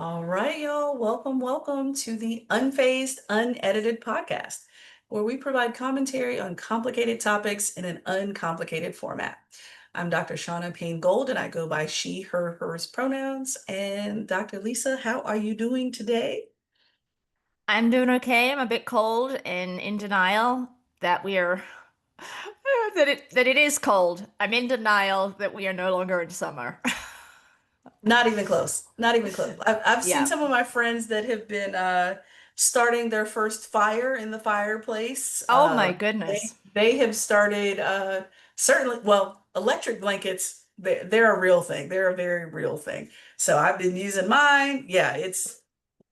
All right, y'all. Welcome to the Unfazed, Unedited podcast, where we provide commentary on complicated topics in an uncomplicated format. I'm Dr. Shauna Payne Gold, and I go by she, her, hers pronouns. And Dr. Lisa, how are you doing today? I'm doing okay. I'm a bit cold and in denial that we are that it is cold. I'm in denial that we are no longer in summer. Not even close. Not even close. I've seen Yeah. some of my friends that have been starting their first fire in the fireplace. Oh my They goodness. they have started certainly, well, electric blankets, they're a real thing. They're a very real thing. So I've been using mine. Yeah, it's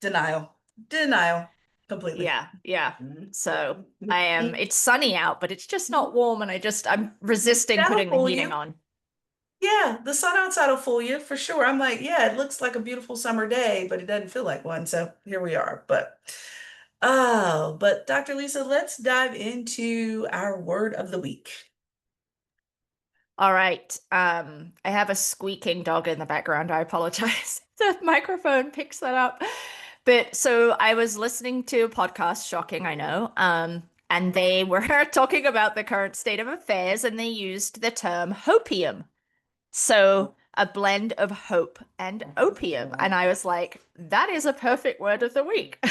denial. Denial completely. Yeah, yeah. Mhm. So it's sunny out, but it's just not warm and I'm resisting That'll putting the fool heating you. on. Yeah, the sun outside will fool you for sure. I'm like, yeah, it looks like a beautiful summer day, but it doesn't feel like one. So here we are. But Dr. Lisa, let's dive into our word of the week. All right. I have a squeaking dog in the background. I apologize. The microphone picks that up. But so I was listening to a podcast, shocking, I know. And they were talking about the current state of affairs and they used the term hopium. So a blend of hope and opium. And I was like, that is a perfect word of the week.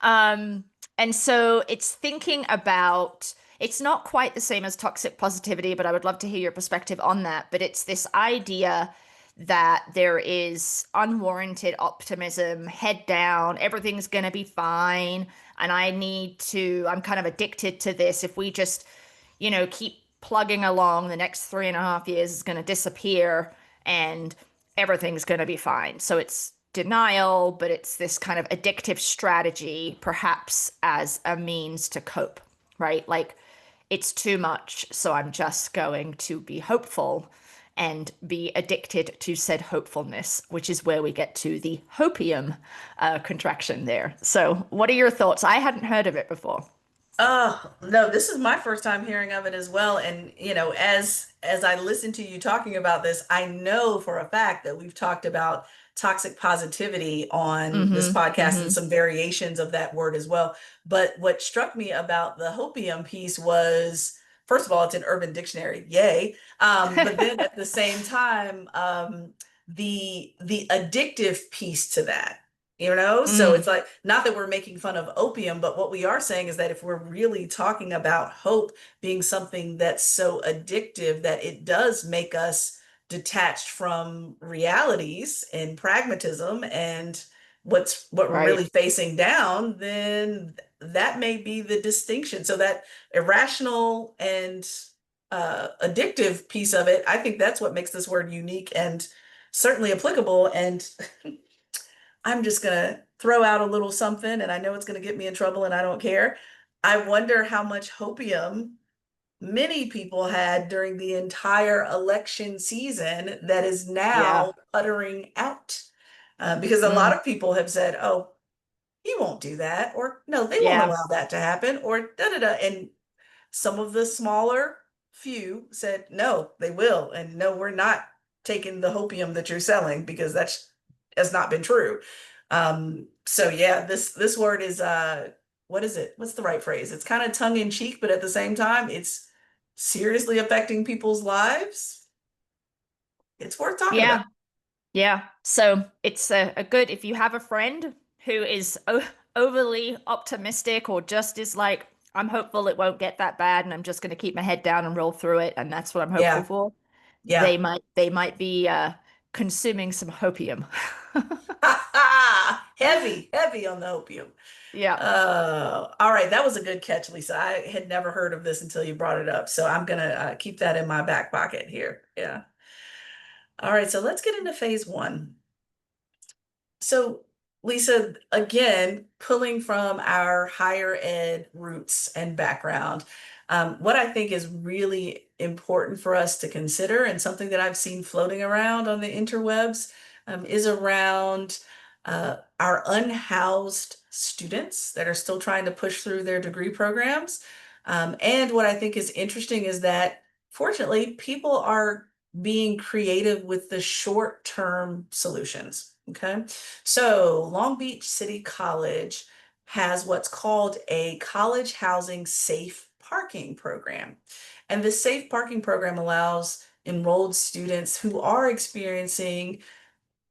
Um, and so it's thinking about, it's not quite the same as toxic positivity, but I would love to hear your perspective on that. But it's this idea that there is unwarranted optimism, head down, everything's going to be fine. And I'm kind of addicted to this. If we just, keep plugging along, the next 3.5 years is going to disappear and everything's going to be fine. So it's denial, but it's this kind of addictive strategy, perhaps as a means to cope, right? Like it's too much, so I'm just going to be hopeful and be addicted to said hopefulness, which is where we get to the hopium contraction there. So, what are your thoughts? I hadn't heard of it before. Oh, no, this is my first time hearing of it as well. And as I listen to you talking about this, I know for a fact that we've talked about toxic positivity on this Mm-hmm. podcast and Mm-hmm. some variations of that word as well. But what struck me about the hopium piece was, first of all, it's an Urban Dictionary, yay. But then at the same time, the addictive piece to that. So it's Mm, like, not that we're making fun of opium, but what we are saying is that if we're really talking about hope being something that's so addictive that it does make us detached from realities and pragmatism and what we're really right. facing down, then that may be the distinction. So that irrational and addictive piece of it, I think that's what makes this word unique and certainly applicable. And I'm just going to throw out a little something, and I know it's going to get me in trouble, and I don't care. I wonder how much hopium many people had during the entire election season that is Yeah. now puttering out. Because a lot Mm, of people have said, oh, he won't do that, or no, they won't yeah. allow that to happen, or da da da. And some of the smaller few said, no, they will. And no, we're not taking the hopium that you're selling because that's has not been true. So yeah, this word is what is it? What's the right phrase? It's kind of tongue in cheek, but at the same time, it's seriously affecting people's lives. It's worth talking about. Yeah. Yeah. So it's a good, if you have a friend who is overly optimistic or just is like, I'm hopeful it won't get that bad and I'm just going to keep my head down and roll through it. And that's what I'm hopeful Yeah, for. yeah. They might be consuming some hopium. Heavy, heavy on the opium. Yeah. All right, that was a good catch, Lisa. I had never heard of this until you brought it up, so I'm gonna keep that in my back pocket here. Yeah. All right, so let's get into phase one. So, Lisa, again, pulling from our higher ed roots and background, what I think is really important for us to consider, and something that I've seen floating around on the interwebs, is around our unhoused students that are still trying to push through their degree programs. And what I think is interesting is that fortunately, people are being creative with the short-term solutions. Okay. So Long Beach City College has what's called a college housing safe parking program. And this safe parking program allows enrolled students who are experiencing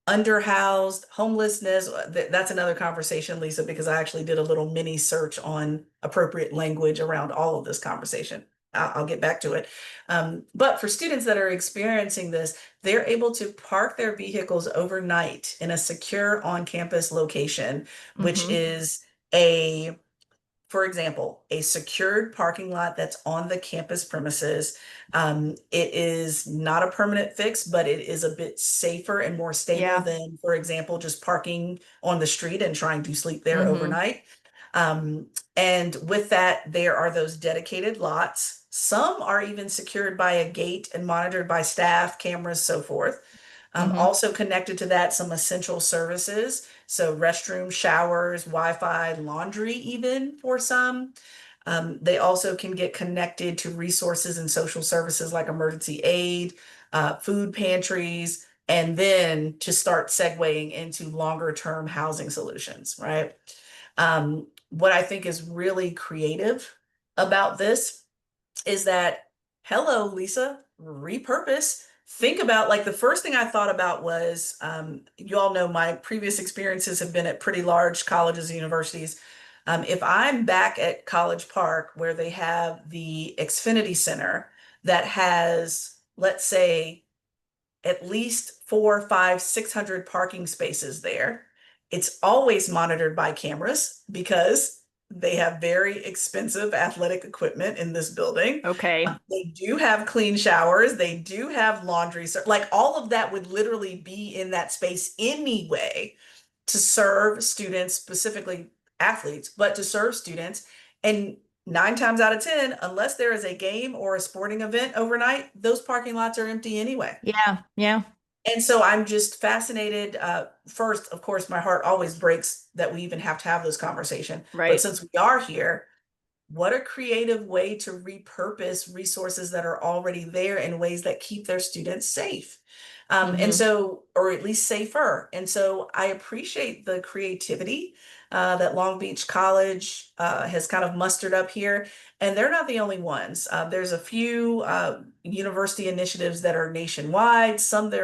underhoused, homelessness. That's another conversation, Lisa, because I actually did a little mini search on appropriate language around all of this conversation. I'll get back to it. But for students that are experiencing this, they're able to park their vehicles overnight in a secure on-campus location, which Mm-hmm. is a for example, a secured parking lot that's on the campus premises. It is not a permanent fix, but it is a bit safer and more stable Yeah. than, for example, just parking on the street and trying to sleep there Mm-hmm. overnight. Um, and with that, there are those dedicated lots. Some are even secured by a gate and monitored by staff, cameras, so forth. Mm-hmm. Also connected to that, some essential services. So restroom, showers, Wi-Fi, laundry, even for some. They also can get connected to resources and social services like emergency aid, food pantries, and then to start segueing into longer term housing solutions, right? What I think is really creative about this is that, hello, Lisa, repurpose. Think about like the first thing I thought about was you all know my previous experiences have been at pretty large colleges and universities. If I'm back at College Park where they have the Xfinity Center that has, let's say, at least 4, 5, 600 parking spaces there. It's always monitored by cameras because they have very expensive athletic equipment in this building. Okay. They do have clean showers. They do have laundry. Like all of that would literally be in that space anyway to serve students, specifically athletes, but to serve students. And 9 times out of 10, unless there is a game or a sporting event overnight, those parking lots are empty anyway. Yeah. Yeah. And so I'm just fascinated. First, of course, my heart always breaks that we even have to have this conversation. But Right. since we are here, what a creative way to repurpose resources that are already there in ways that keep their students safe. And Mm-hmm. so, or at least safer. And so I appreciate the creativity that Long Beach College has kind of mustered up here. And they're not the only ones. There's a few university initiatives that are nationwide, some that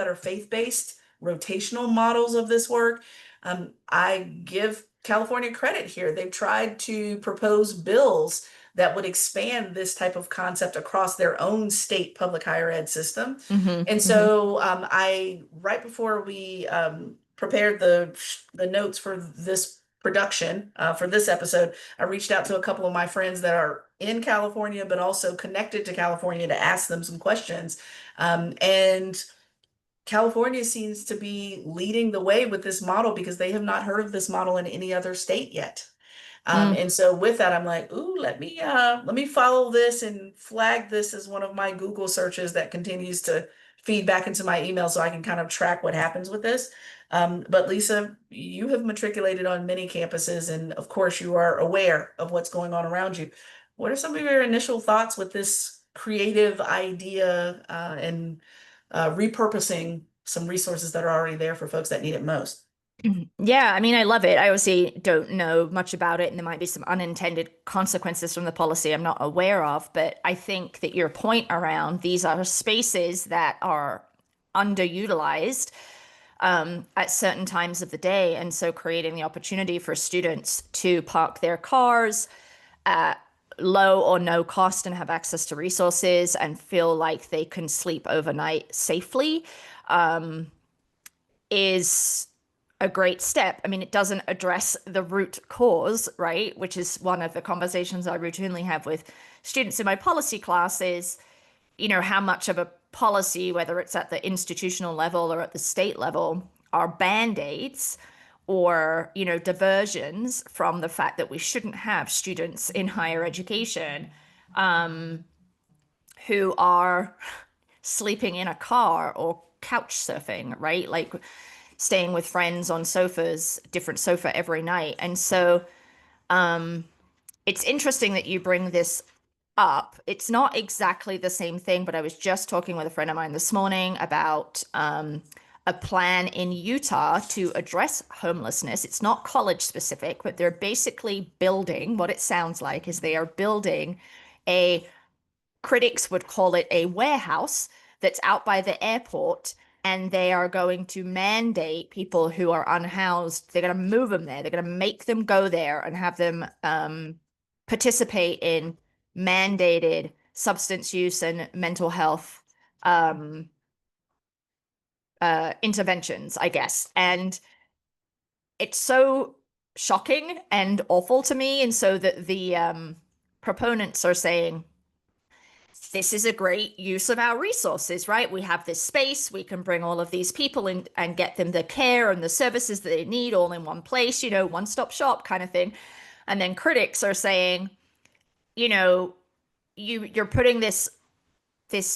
are faith-based, rotational models of this work. I give California credit here. They've tried to propose bills that would expand this type of concept across their own state public higher ed system. Mm-hmm. And Mm-hmm. so I, right before we prepared the notes for this production for this episode, I reached out to a couple of my friends that are in California, but also connected to California to ask them some questions. And California seems to be leading the way with this model because they have not heard of this model in any other state yet. Mm. And so with that, I'm like, ooh, let me follow this and flag this as one of my Google searches that continues to feed back into my email so I can kind of track what happens with this. But Lisa, you have matriculated on many campuses, and of course, you are aware of what's going on around you. What are some of your initial thoughts with this creative idea and repurposing some resources that are already there for folks that need it most? Yeah, I mean, I love it. I obviously don't know much about it, and there might be some unintended consequences from the policy I'm not aware of. But I think that your point around these are spaces that are underutilized at certain times of the day. And so creating the opportunity for students to park their cars at low or no cost and have access to resources and feel like they can sleep overnight safely is a great step. I mean, it doesn't address the root cause, right? Which is one of the conversations I routinely have with students in my policy classes. How much of a policy, whether it's at the institutional level or at the state level, are band-aids or, diversions from the fact that we shouldn't have students in higher education who are sleeping in a car or couch surfing, right? Like staying with friends on sofas, different sofa every night. And so it's interesting that you bring this up. It's not exactly the same thing, but I was just talking with a friend of mine this morning about a plan in Utah to address homelessness. It's not college specific, but they're basically building, what it sounds like is they are building a, critics would call it a warehouse that's out by the airport, and they are going to mandate people who are unhoused. They're going to move them there. They're going to make them go there and have them participate in mandated substance use and mental health um, interventions, I guess. And it's so shocking and awful to me. And so that the proponents are saying, this is a great use of our resources, right? We have this space, we can bring all of these people in and get them the care and the services that they need all in one place, one-stop shop kind of thing. And then critics are saying, you know, you're putting this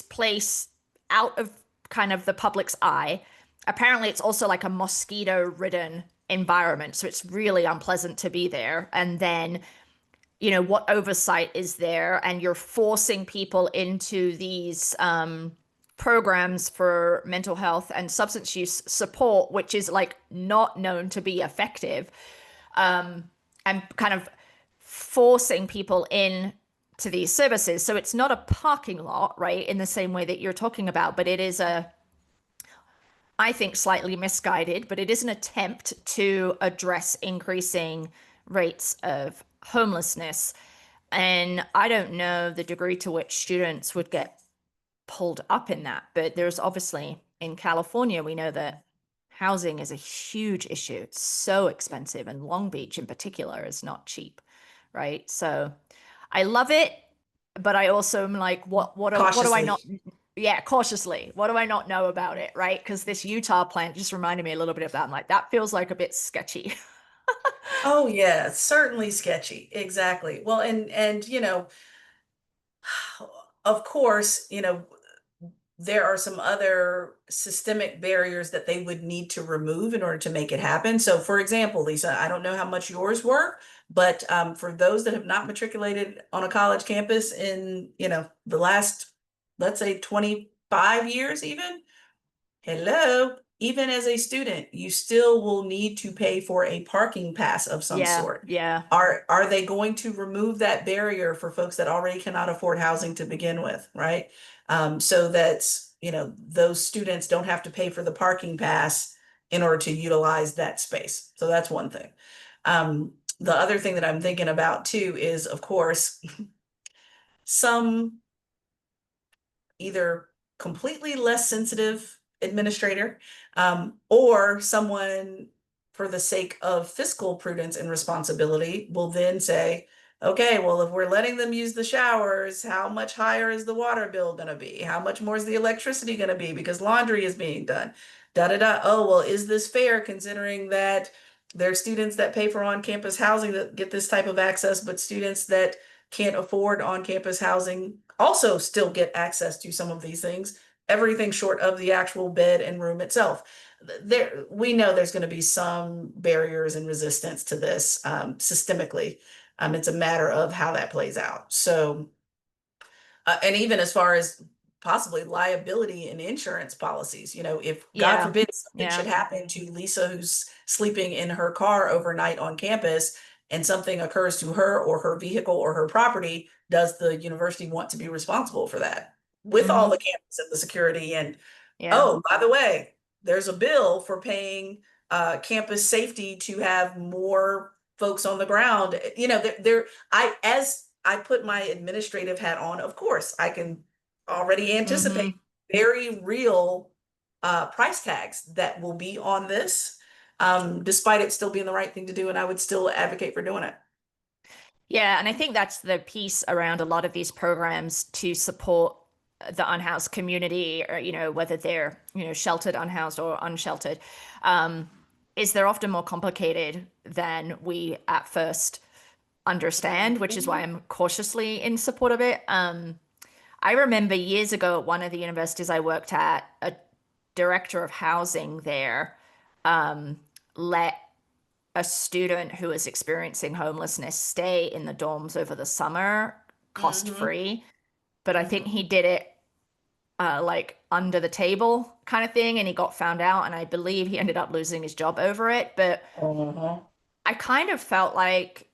place out of kind of the public's eye. Apparently, it's also like a mosquito-ridden environment, so it's really unpleasant to be there. And then what oversight is there? And you're forcing people into these programs for mental health and substance use support, which is like not known to be effective, and kind of forcing people in to these services. So it's not a parking lot, right, in the same way that you're talking about, but it is I think, slightly misguided, but it is an attempt to address increasing rates of homelessness. And I don't know the degree to which students would get pulled up in that, but there's obviously in California, we know that housing is a huge issue. It's so expensive, and Long Beach in particular is not cheap, right? So I love it, but I also am like, what do I not? Cautiously. Yeah, cautiously. What do I not know about it, right? Because this Utah plant just reminded me a little bit of that. I'm like, that feels like a bit sketchy. Oh yeah, certainly sketchy. Exactly. Well, and of course, there are some other systemic barriers that they would need to remove in order to make it happen. So, for example, Lisa, I don't know how much yours were, but for those that have not matriculated on a college campus in, the last, let's say, 25 years even, hello, even as a student, you still will need to pay for a parking pass of some Yeah, sort. yeah. Are they going to remove that barrier for folks that already cannot afford housing to begin with, right? So that, those students don't have to pay for the parking pass in order to utilize that space. So that's one thing. The other thing that I'm thinking about too is, of course, some either completely less sensitive administrator, or someone for the sake of fiscal prudence and responsibility will then say, okay, well, if we're letting them use the showers, how much higher is the water bill going to be? How much more is the electricity going to be because laundry is being done? Da da da. Oh, well, is this fair considering that there are students that pay for on-campus housing that get this type of access, but students that can't afford on-campus housing also still get access to some of these things, everything short of the actual bed and room itself. We know there's going to be some barriers and resistance to this systemically. It's a matter of how that plays out. So, and even as far as possibly liability and insurance policies, if God Yeah, forbid something yeah. should happen to Lisa who's sleeping in her car overnight on campus and something occurs to her or her vehicle or her property, does the university want to be responsible for that with all Hmm. the cameras and the security? And Yeah. oh, by the way, there's a bill for paying campus safety to have more folks on the ground. As I put my administrative hat on, of course, I can already anticipate Hmm. very real price tags that will be on this, despite it still being the right thing to do, and I would still advocate for doing it. Yeah, and I think that's the piece around a lot of these programs to support the unhoused community, or whether they're sheltered, unhoused, or unsheltered, um, is they're often more complicated than we at first understand, which is why Mhm. I'm cautiously in support of it. I remember years ago at one of the universities I worked at, a director of housing there let a student who was experiencing homelessness stay in the dorms over the summer cost Mm-hmm. free, but I think Mm-hmm. he did it like under the table kind of thing, and he got found out, and I believe he ended up losing his job over it. But Uh-huh. I kind of felt like,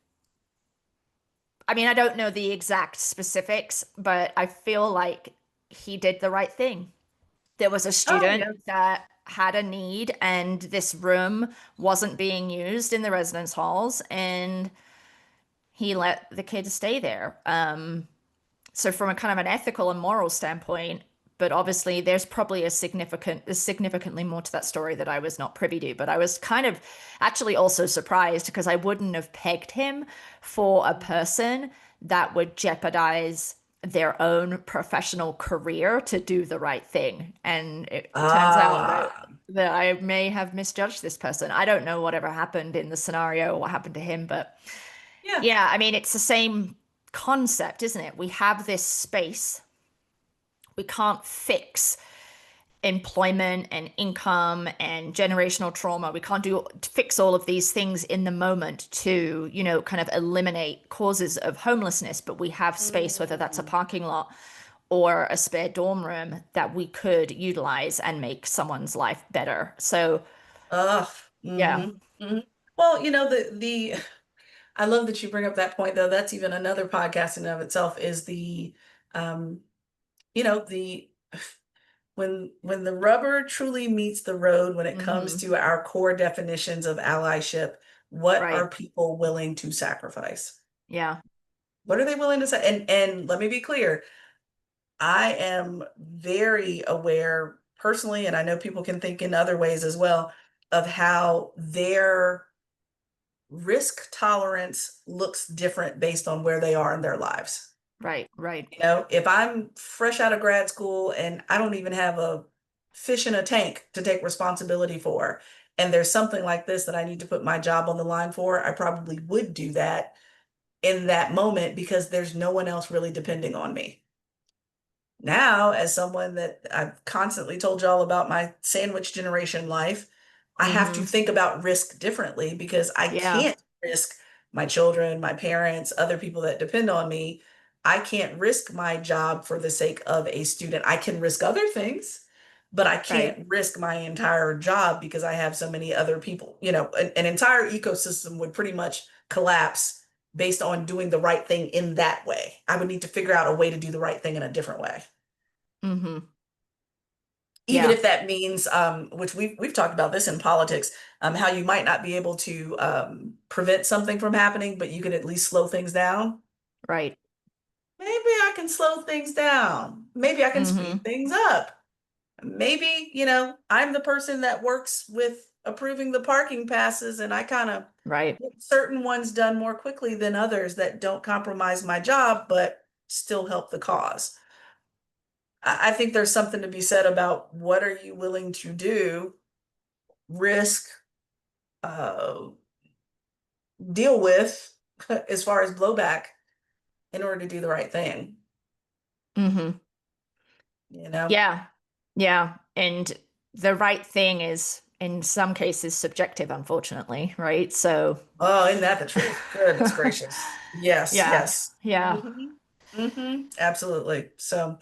I mean, I don't know the exact specifics, but I feel like he did the right thing. There was a Oh, student yeah. that had a need, and this room wasn't being used in the residence halls, and he let the kids stay there. So from a kind of an ethical and moral standpoint, but obviously there's probably there's significantly more to that story that I was not privy to. But I was kind of actually also surprised because I wouldn't have pegged him for a person that would jeopardize their own professional career to do the right thing. And it turns out Ah, that I may have misjudged this person. I don't know whatever happened in the scenario or what happened to him, but yeah. yeah, I mean, it's the same concept, isn't it? We have this space. We can't fix employment and income and generational trauma. We can't do fix all of these things in the moment to, kind of eliminate causes of homelessness, but we have space, whether that's a Mm. parking lot or a spare dorm room that we could utilize and make someone's life better. So, Ugh. yeah, Mm-hmm. Mm-hmm. Well, the I love that you bring up that point, though. That's even another podcast in and of itself is um, the when the rubber truly meets the road when it comes hmm, to our core definitions of allyship, what right, are people willing to sacrifice? yeah, What are they willing to say? And let me be clear, I am very aware personally, and I know people can think in other ways as well, of how their risk tolerance looks different based on where they are in their lives. right, right, If I'm fresh out of grad school and I don't even have a fish in a tank to take responsibility for, and there's something like this that I need to put my job on the line for, I probably would do that in that moment because there's no one else really depending on me. Now, as someone that I've constantly told y'all about my sandwich generation life, I have to hmm, think about risk differently because I yeah, can't risk my children, my parents, other people that depend on me. I can't risk my job for the sake of a student. I can risk other things, but I right, can't risk my entire job because I have so many other people. An entire ecosystem would pretty much collapse based on doing the right thing in that way. I would need to figure out a way to do the right thing in a different way. hmm, Even yeah, if that means, which we've talked about this in politics, how you might not be able to prevent something from happening, but you can at least slow things down. right, Maybe I can slow things down. Maybe I can hmm, speed things up. Maybe, I'm the person that works with approving the parking passes, and I kind of right, get certain ones done more quickly than others that don't compromise my job, but still help the cause. I think there's something to be said about what are you willing to do, risk, uh, deal with as far as blowback in order to do the right thing, hmm, you know? yeah, yeah. And the right thing is in some cases subjective, unfortunately, right? So, Oh, isn't that the truth? Goodness gracious. Yes, yeah, yes. yeah, Absolutely. So,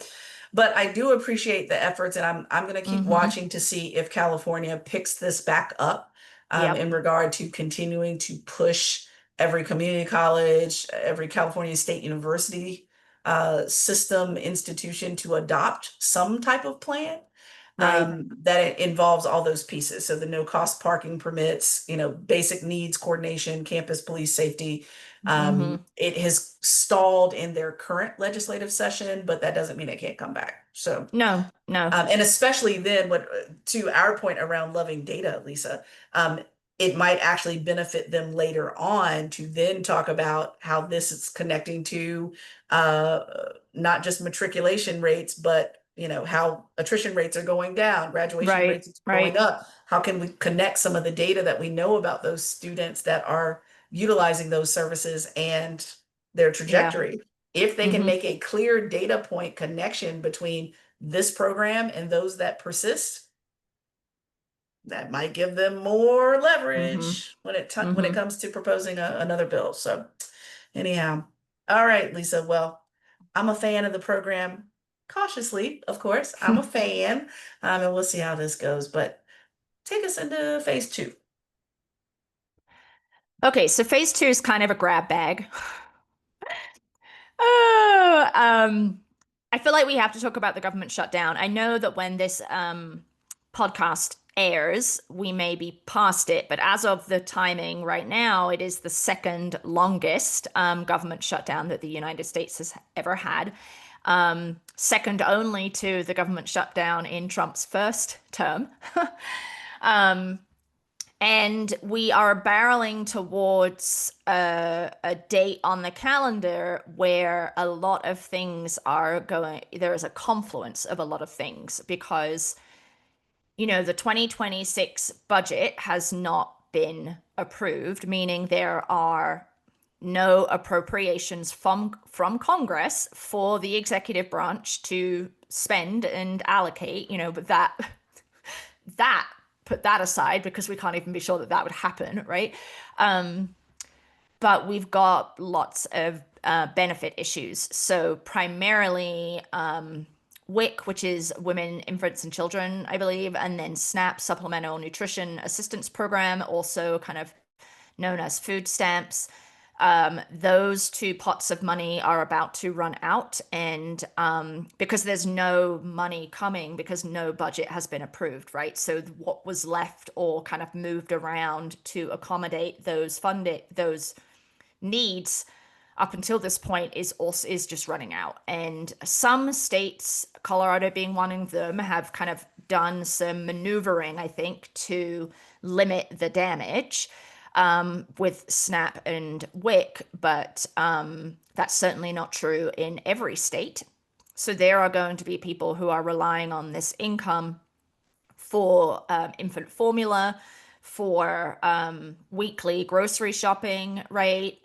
but I do appreciate the efforts, and I'm going to keep hmm, watching to see if California picks this back up yep, in regard to continuing to push every community college, every California State University system institution to adopt some type of plan right, that it involves all those pieces. So the no cost parking permits, basic needs coordination, campus police safety. hmm, It has stalled in their current legislative session, but that doesn't mean it can't come back. So, no, no, and especially then, what to our point around loving data, Lisa, um, it might actually benefit them later on to then talk about how this is connecting to uh, not just matriculation rates, but how attrition rates are going down, graduation right, rates are going right, up. How can we connect some of the data that we know about those students that are utilizing those services and their yeah, trajectory? If they can hmm, make a clear data point connection between this program and those that persist, that might give them more hmm, leverage when it hmm, comes to proposing another bill. So anyhow, all right, Lisa. Well, I'm a fan of the program, cautiously, of course. I'm a fan, and we'll see how this goes. But take us into phase two. Okay, so phase two is kind of a grab bag. Oh, I feel like we have to talk about the government shutdown. I know that when this podcast airs, we may be past it, but as of the timing right now, it is the second longest government shutdown that the United States has ever had. Second only to the government shutdown in Trump's first term. um, and we are barreling towards a date on the calendar where a lot of things are going, there is a confluence of a lot of things because, the 2026 budget has not been approved, meaning there are no appropriations from Congress for the executive branch to spend and allocate, but that put that aside because we can't even be sure that that would happen, right? But we've got lots of benefit issues. So primarily WIC, which is Women, Infants, and Children, I believe, and then SNAP, Supplemental Nutrition Assistance Program, also kind of known as food stamps. Those two pots of money are about to run out, and because there's no money coming, because no budget has been approved, right? So what was left or kind of moved around to accommodate those needs up until this point is just running out. And some states, Colorado being one of them, have kind of done some maneuvering, I think, to limit the damage with SNAP and WIC, but that's certainly not true in every state. So there are going to be people who are relying on this income for infant formula, for weekly grocery shopping, right?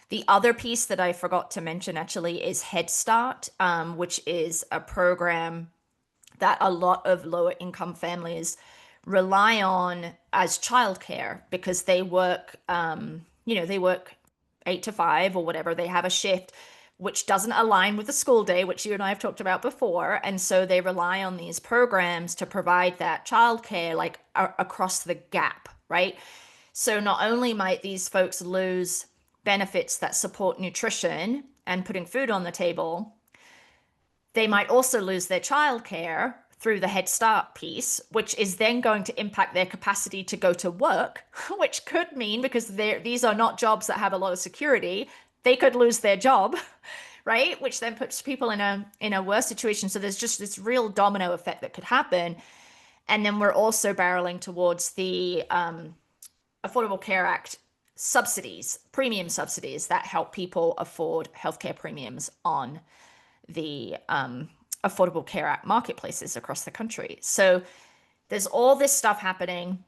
The other piece that I forgot to mention actually is Head Start, which is a program that a lot of lower income families rely on as childcare because they work, they work 8 to 5 or whatever. They have a shift which doesn't align with the school day, which you and I have talked about before. And so they rely on these programs to provide that childcare like across the gap, right? So not only might these folks lose benefits that support nutrition and putting food on the table, they might also lose their childcare through the Head Start piece, which is then going to impact their capacity to go to work, which could mean because these are not jobs that have a lot of security, they could lose their job, right? Which then puts people in a worse situation. So there's just this real domino effect that could happen. And then we're also barreling towards the Affordable Care Act subsidies, premium subsidies that help people afford healthcare premiums on the Affordable Care Act marketplaces across the country. So there's all this stuff happening.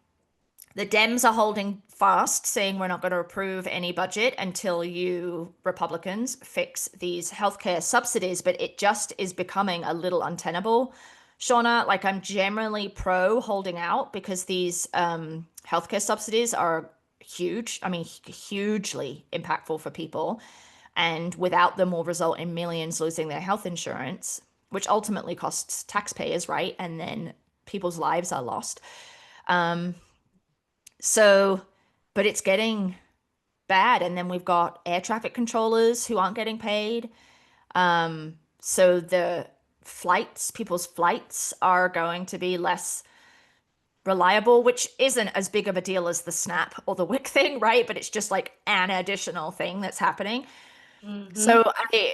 The Dems are holding fast, saying we're not going to approve any budget until you Republicans fix these healthcare subsidies, but it just is becoming a little untenable. Shauna, like I'm generally pro holding out because these healthcare subsidies are huge. I mean, hugely impactful for people. And without them will result in millions losing their health insurance, which ultimately costs taxpayers, right? And then people's lives are lost. So, but it's getting bad. And then we've got air traffic controllers who aren't getting paid. So the people's flights are going to be less reliable, which isn't as big of a deal as the SNAP or the WIC thing, right? But it's just like an additional thing that's happening. Mm-hmm. So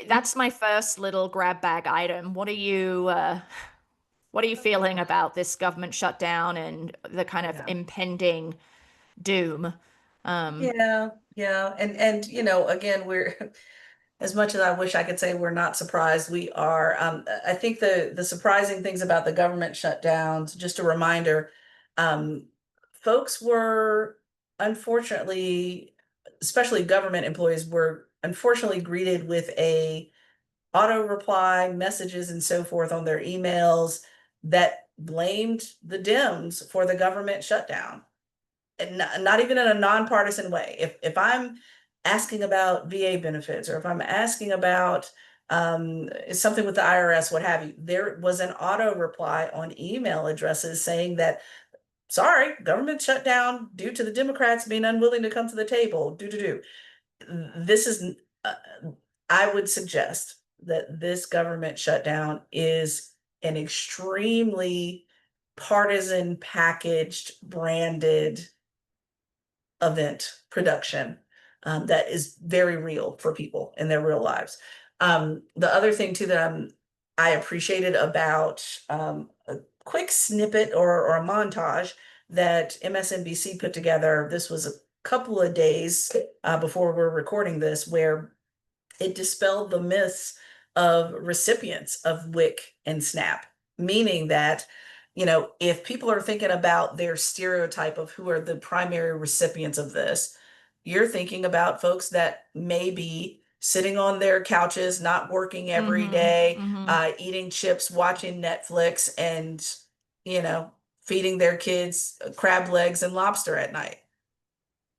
that's my first little grab bag item. What are you feeling about this government shutdown and the kind of Yeah. impending doom? Yeah, yeah. And again, we're as much as I wish I could say we're not surprised, we are. I think the surprising things about the government shutdowns, just a reminder, um, folks were unfortunately, especially government employees, were unfortunately greeted with a auto reply messages and so forth on their emails that blamed the Dems for the government shutdown, and not even in a nonpartisan way. If I'm asking about VA benefits, or if I'm asking about something with the IRS, what have you. There was an auto reply on email addresses saying that, sorry, government shut down due to the Democrats being unwilling to come to the table. Do. This is, uh, I would suggest that this government shutdown is an extremely partisan, packaged, branded event production that is very real for people in their real lives. The other thing too that I appreciated about a quick snippet or a montage that MSNBC put together. This was a couple of days before we're recording this, where it dispelled the myths of recipients of WIC and SNAP, meaning that, if people are thinking about their stereotype of who are the primary recipients of this, you're thinking about folks that may be sitting on their couches, not working every day, eating chips, watching Netflix, and, you know, feeding their kids crab legs and lobster at night.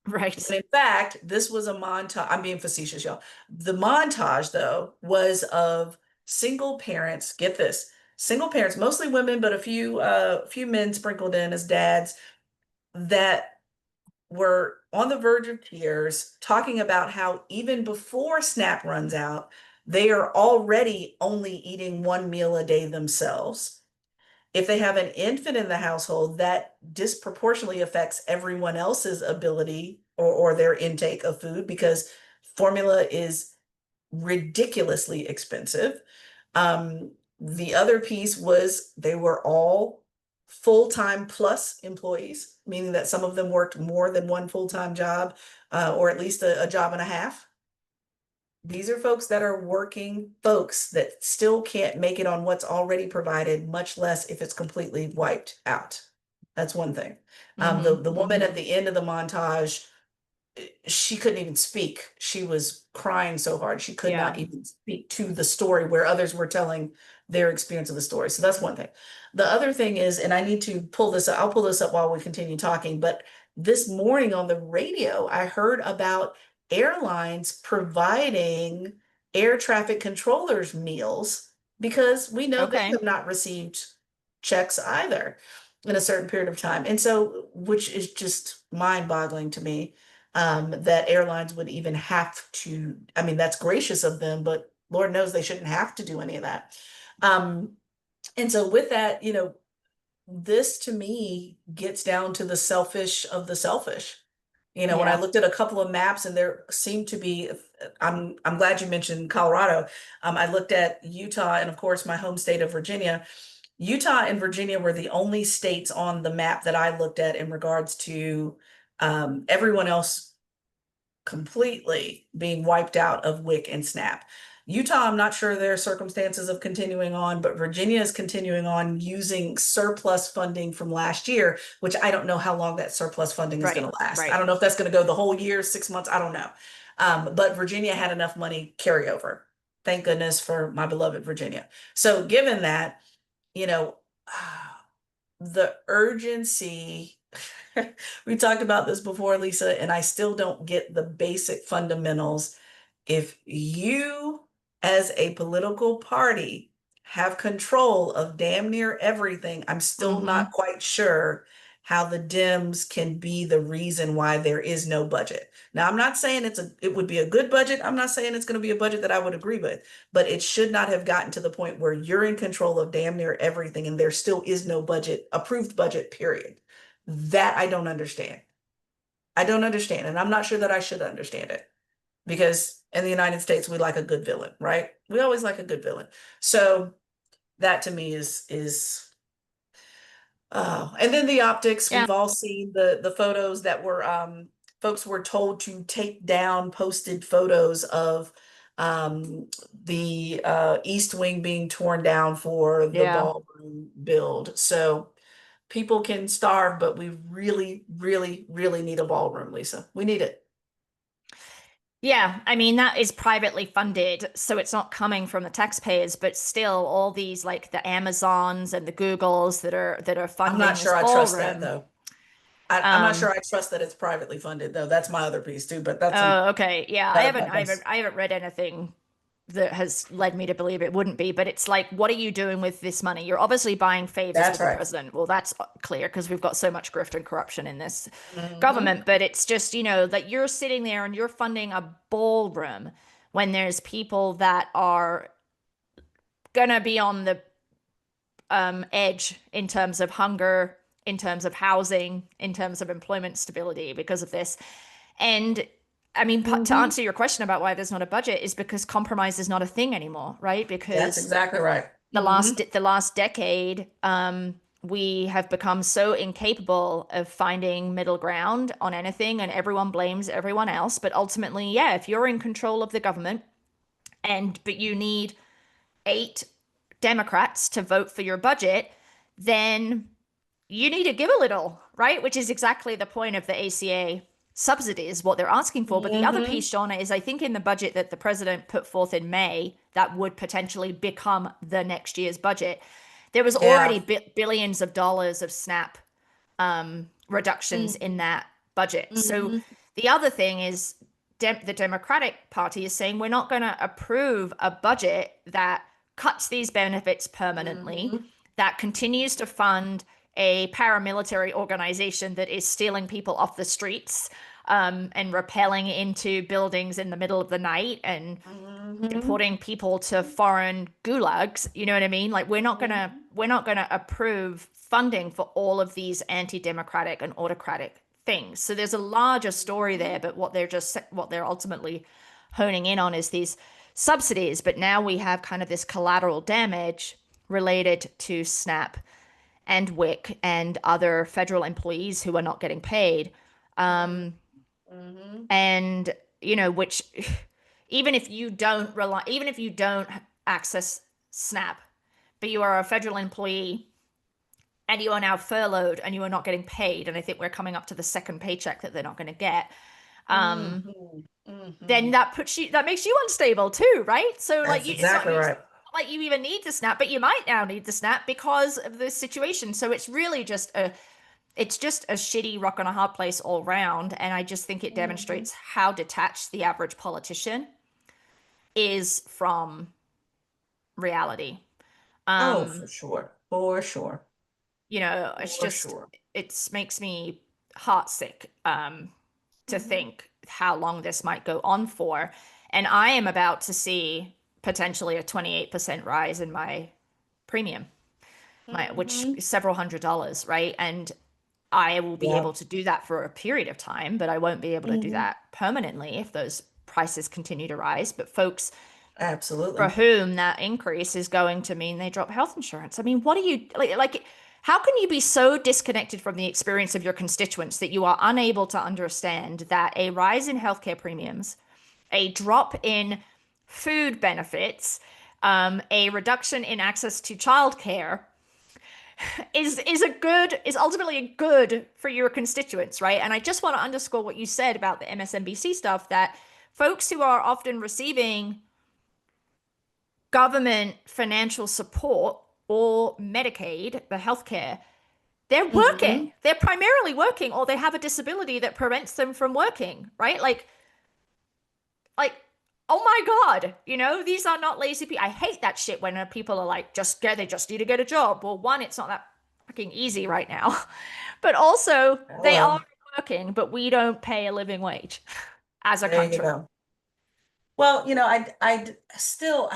Right. When in fact, this was a montage. I'm being facetious, y'all. The montage, though, was of single parents. Get this, single parents, mostly women, but a few men sprinkled in as dads that were on the verge of tears, talking about how even before SNAP runs out, they are already only eating one meal a day themselves. If they have an infant in the household, that disproportionately affects everyone else's ability or their intake of food, because formula is ridiculously expensive. The other piece was they were all full-time plus employees, meaning that some of them worked more than one full-time job, or at least a job and a half. These are folks that are working folks that still can't make it on what's already provided, much less if it's completely wiped out. That's one thing. The woman at the end of the montage, she couldn't even speak. She was crying so hard. She could not even speak to the story where others were telling their experience of the story. So that's one thing. The other thing is, and I need to pull this up, I'll pull this up while we continue talking, but this morning on the radio, I heard about airlines providing air traffic controllers meals, because we know they Okay. have not received checks either in a certain period of time. And so, which is just mind-boggling to me, that airlines would even have to, I mean, that's gracious of them, but Lord knows they shouldn't have to do any of that. Um, and so with that, this to me gets down to the selfish of the selfish. When I Yeah. looked at a couple of maps, and there seemed to be, I'm glad you mentioned Colorado. I looked at Utah and of course my home state of Virginia. Utah and Virginia were the only states on the map that I looked at in regards to everyone else completely being wiped out of WIC and SNAP. Utah, I'm not sure their circumstances of continuing on, but Virginia is continuing on using surplus funding from last year, which I don't know how long that surplus funding is going Right. to last. I Right. don't know if that's going to go the whole year, 6 months, I don't know. But Virginia had enough money carryover. Thank goodness for my beloved Virginia. So given that, you know, the urgency, we talked about this before, Lisa, and I still don't get the basic fundamentals. If you, as a political party, have control of damn near everything, I'm still not quite sure how the Dems can be the reason why there is no budget. Now, I'm not saying it would be a good budget. I'm not saying it's going to be a budget that I would agree with, but it should not have gotten to the point where you're in control of damn near everything and there still is no budget, approved budget, period. That I don't understand. I don't understand, and I'm not sure that I should understand it, because in the United States we like a good villain, right? We always like a good villain. So that to me is and then the optics. Yeah. We've all seen the photos that were folks were told to take down posted photos of the East Wing being torn down for the Yeah. ballroom build. So people can starve, but we really, really, really need a ballroom, Lisa. We need it. Yeah, I mean that is privately funded, so it's not coming from the taxpayers, but still all these like the Amazons and the Googles that are I'm not funding this sure I trust that ballroom. though. I'm not sure Um, I trust that it's privately funded though. That's my other piece too, but that's oh, okay. Yeah, another podcast. I haven't read anything that has led me to believe it wouldn't be. But it's like, what are you doing with this money? You're obviously buying favors That's with the right. president. Well, that's clear because we've got so much grift and corruption in this Hmm. government. But it's just, that you're sitting there and you're funding a ballroom when there's people that are gonna be on the edge in terms of hunger, in terms of housing, in terms of employment stability because of this. And I mean, to Hmm. answer your question about why there's not a budget is because compromise is not a thing anymore, right? That's Because exactly right. the Hmm. last decade, we have become so incapable of finding middle ground on anything, and everyone blames everyone else. But ultimately, yeah, if you're in control of the government, but you need 8 Democrats to vote for your budget, then you need to give a little, right? Which is exactly the point of the ACA subsidies, what they're asking for. But the other Hmm. piece, Shauna, is I think in the budget that the president put forth in May, that would potentially become the next year's budget, there was Yeah. already billions of dollars of SNAP reductions in that budget. So Hmm. the other thing is the Democratic Party is saying we're not going to approve a budget that cuts these benefits permanently, Hmm. that continues to fund a paramilitary organization that is stealing people off the streets and rappelling into buildings in the middle of the night and Hmm. deporting people to foreign gulags. You know what I mean? Like we're not gonna approve funding for all of these anti-democratic and autocratic things. So there's a larger story there, but what they're ultimately honing in on is these subsidies. But now we have kind of this collateral damage related to SNAP and WIC and other federal employees who are not getting paid. Hmm. Hmm. And which even if you don't access SNAP, but you are a federal employee and you are now furloughed and you are not getting paid, and I think we're coming up to the second paycheck that they're not going to get, Hmm. then Hmm. that makes you unstable too, right? So like That's it's not exactly right. like you even need the SNAP, but you might now need the SNAP because of the situation. So it's just a shitty rock and a hard place all round. And I just think it Hmm. demonstrates how detached the average politician is from reality. Oh, Um, for sure. For sure. it's For just, sure. it makes me heartsick to Hmm. think how long this might go on for. And I am about to see potentially a 28% rise in my premium, which Hmm. is several $100s, right? And I will be Yeah. able to do that for a period of time, but I won't be able to do Hmm. that permanently if those prices continue to rise. But folks for Absolutely. whom that increase is going to mean they drop health insurance. I mean, what do you like how can you be so disconnected from the experience of your constituents that you are unable to understand that a rise in healthcare premiums, a drop in food benefits, a reduction in access to childcare is ultimately a good for your constituents, right? And I just want to underscore what you said about the MSNBC stuff, that folks who are often receiving government financial support or Medicaid, the healthcare, they're Hmm. working. They're primarily working, or they have a disability that prevents them from working, right? Like, oh my God, these are not lazy people. I hate that shit when people are like, they just need to get a job. Well, one, it's not that fucking easy right now. But also, they are Hello. working, but we don't pay a living wage as a There you country. go. Well, I still,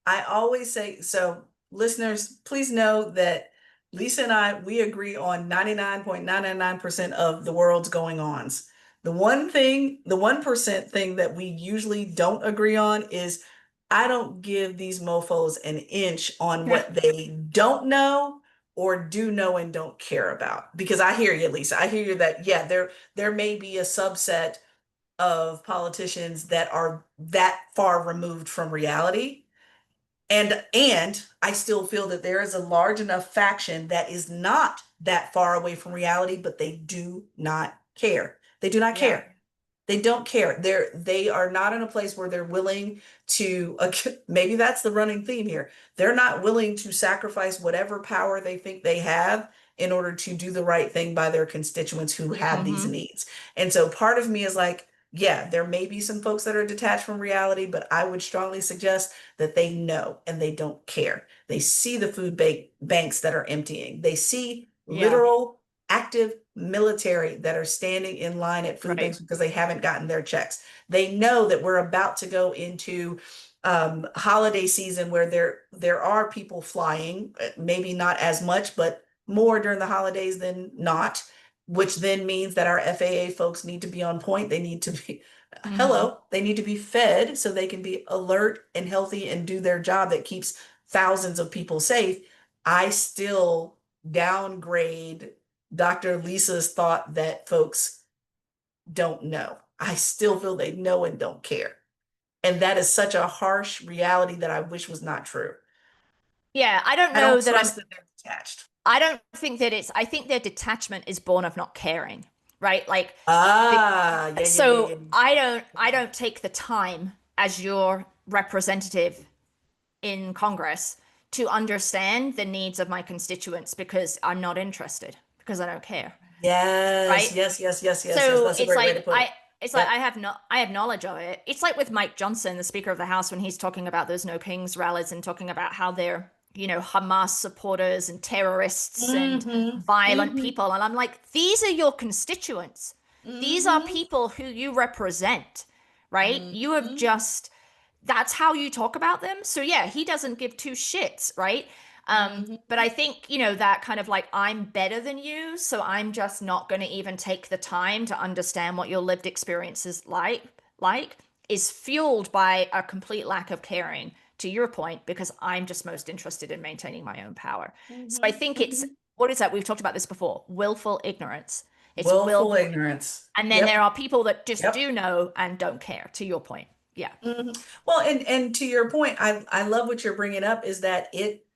I always say, so listeners, please know that Lisa and I, we agree on 99.999% of the world's going ons. The 1% thing that we usually don't agree on is I don't give these mofos an inch on what they don't know or do know and don't care about. Because I hear you, Lisa. I hear you that, yeah, there may be a subset of politicians that are that far removed from reality. And I still feel that there is a large enough faction that is not that far away from reality, but they do not care. They do not Yeah. care. They don't care. They are not in a place where they're willing to maybe that's the running theme here. They're not willing to sacrifice whatever power they think they have in order to do the right thing by their constituents who have these Mm-hmm. needs. And so part of me is like, yeah, there may be some folks that are detached from reality, but I would strongly suggest that they know and they don't care. They see the banks that are emptying. They see Yeah, literal active military that are standing in line at food right. banks because they haven't gotten their checks. They know that we're about to go into holiday season where there are people flying, maybe not as much, but more during the holidays than not, which then means that our FAA folks need to be on point. They need to be, Hmm. hello, they need to be fed so they can be alert and healthy and do their job that keeps thousands of people safe. I still downgrade Dr. Lisa's thought that folks don't know. I still feel they know and don't care. And that is such a harsh reality that I wish was not true. Yeah, I don't I don't know that I'm trust that they're detached. I don't think that it's I think their detachment is born of not caring, right? Like Ah, yeah, yeah, yeah, so yeah. I don't take the time as your representative in Congress to understand the needs of my constituents because I'm not interested, because I don't care, Yes, right? yes, yes, yes, yes, yes. So That's a great way to put it. it's like Yep. I have knowledge of it. It's like with Mike Johnson, the Speaker of the House, when he's talking about those No Kings rallies and talking about how they're, Hamas supporters and terrorists and Mm-hmm. violent Mm-hmm. people. And I'm like, these are your constituents. These are Mm-hmm. people who you represent, right? You have Mm-hmm. just that's how you talk about them. So yeah, he doesn't give two shits, right? But Mm-hmm. I think, that kind of like I'm better than you, so I'm just not going to even take the time to understand what your lived experience is like is fueled by a complete lack of caring, to your point, because I'm just most interested in maintaining my own power. So I Mm-hmm. think it's Mm-hmm. what is that? We've talked about this before. Willful ignorance. It's Willful willful. ignorance. And then there Yep. are people that just Yep. do know and don't care, to your point. Yeah. Mhm. Well, and to your point, I love what you're bringing up is that it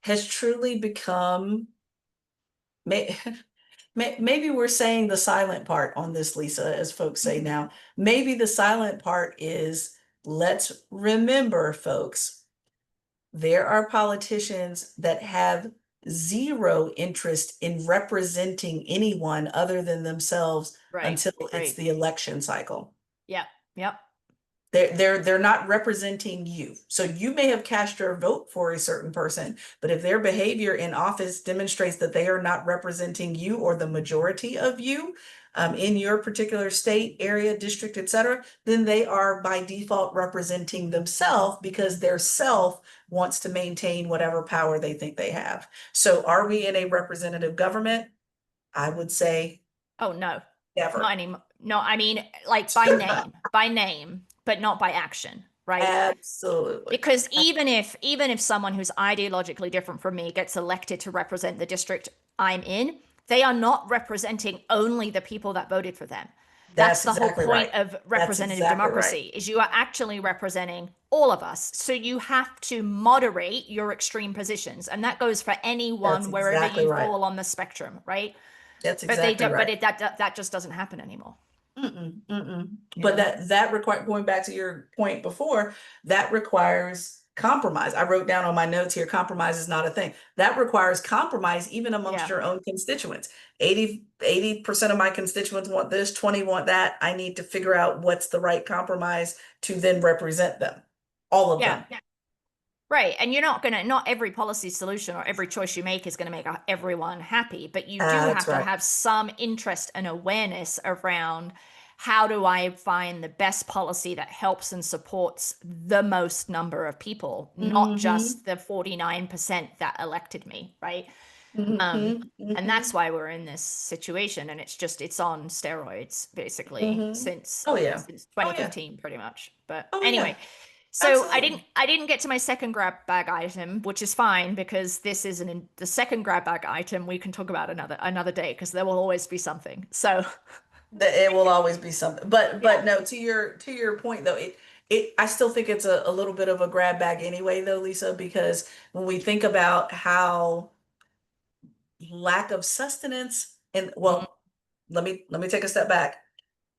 has truly become may, maybe we're saying the silent part on this, Lisa, as folks say now. Maybe the silent part is let's remember, folks, there are politicians that have zero interest in representing anyone other than themselves Right. until it's Right. the election cycle. Yep. Yep. They're not representing you. So you may have cast your vote for a certain person, but if their behavior in office demonstrates that they are not representing you or the majority of you in your particular state, area, district, etc., then they are by default representing themselves because their self wants to maintain whatever power they think they have. So are we in a representative government? I would say Oh no. Not never. anymore. No, I mean like by name, but not by action, right? Absolutely. Because even if someone who's ideologically different from me gets elected to represent the district I'm in, they are not representing only the people that voted for them. That's That's the whole exactly point right. of That's representative exactly right. democracy is you are actually representing all of us. So you have to moderate your extreme positions, and that goes for That's anyone wherever exactly you right. fall on the spectrum, right? That's But they exactly don't. But right. that just doesn't happen anymore. Mm-mm, mm-mm. But Yeah. that require going back to your point before, that requires compromise. I wrote down on my notes here, compromise is not a thing. That requires compromise even amongst Yeah. your own constituents. 80% of my constituents want this, 20 want that. I need to figure out what's the right compromise to then represent them. All of Yeah. them. Right. And not every policy solution or every choice you make is going to make everyone happy, but you do That's have to right. have some interest and awareness around how do I find the best policy that helps and supports the most number of people, not Mm-hmm. just the 49% that elected me, right? Um, Mm-hmm. and Mm-hmm. that's why we're in this situation, and it's on steroids basically Mm-hmm. since Oh yeah. since Oh yeah. 2015 pretty much. But Oh yeah. anyway, so Absolutely. I didn't get to my second grab bag item, which is fine because this isn't the second grab bag item we can talk about another day because there will always be something. So That it will always be something. yeah. But no, to your point though, it I still think it's a little bit of a grab bag anyway though, Lisa, because when we think about how lack of sustenance and Mhm. well, let me take a step back.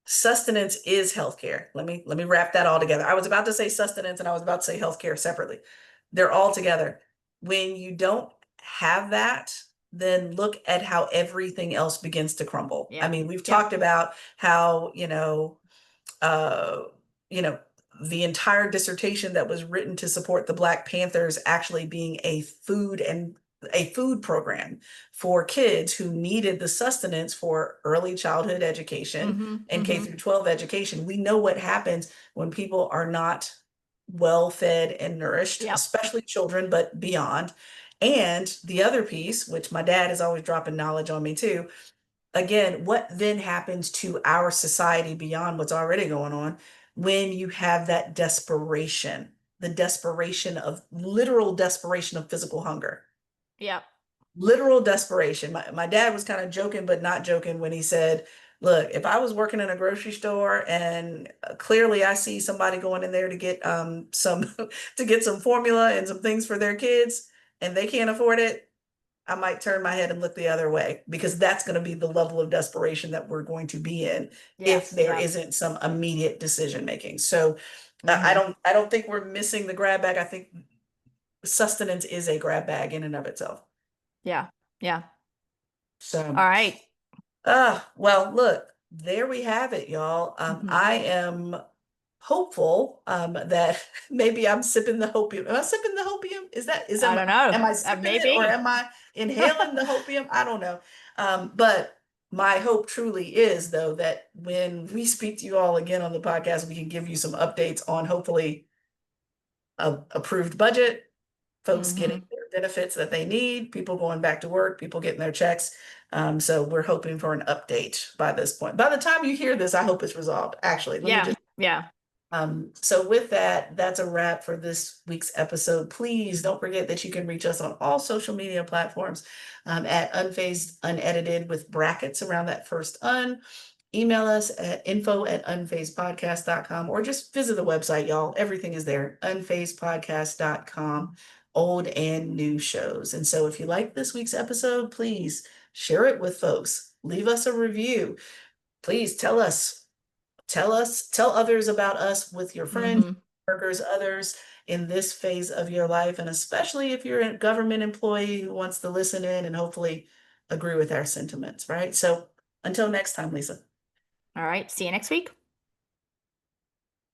Sustenance is healthcare. Let me wrap that all together. I was about to say sustenance and I was about to say healthcare separately. They're all together. When you don't have that, then look at how everything else begins to crumble. I Yep. mean, we've Yep. talked about how, uh, you know, the entire dissertation that was written to support the Black Panthers actually being a food program for kids who needed the sustenance for early childhood education Mm-hmm. and K Mm-hmm. through 12 education. We know what happens when people are not well fed and nourished, Yep. especially children, but beyond. And the other piece, which my dad is always dropping knowledge on me too, again, what then happens to our society beyond what's already going on when you have that desperation, the desperation of literal desperation of physical hunger, Yep. literal desperation. My dad was kind of joking, but not joking when he said, look, if I was working in a grocery store and clearly I see somebody going in there to get some to get some formula and some things for their kids and they can't afford it, I might turn my head and look the other way because that's going to be the level of desperation that we're going to be in if Yes. there Yep. isn't some immediate decision making. So Mm-hmm. I don't think we're missing the grab bag. I think sustenance is a grab bag in and of itself. Yeah. Yeah. So All right. well, look, there we have it, y'all. Mm-hmm. I am hopeful that maybe I'm sipping the hopium. Am I sipping the hopium? I don't know. Am I sipping it or Maybe. am I inhaling the hopium? I don't know. But my hope truly is though that when we speak to you all again on the podcast, we can give you some updates on hopefully a approved budget, folks getting Mm-hmm. their benefits that they need, people going back to work, people getting their checks. So we're hoping for an update by this point. By the time you hear this, I hope it's resolved. Actually, let me Yeah. just Yeah. so with that, that's a wrap for this week's episode. Please don't forget that you can reach us on all social media platforms at unfazed unedited with brackets around that first un. Email us at info@unfazedpodcast.com or just visit the website, y'all. Everything is there, unfazedpodcast.com, old and new shows. And so if you like this week's episode, please share it with folks. Leave us a review. Please tell others about us with your friends, Mm-hmm. workers, others in this phase of your life, and especially if you're a government employee who wants to listen in and hopefully agree with our sentiments, right? So until next time, Lisa. All right. See you next week.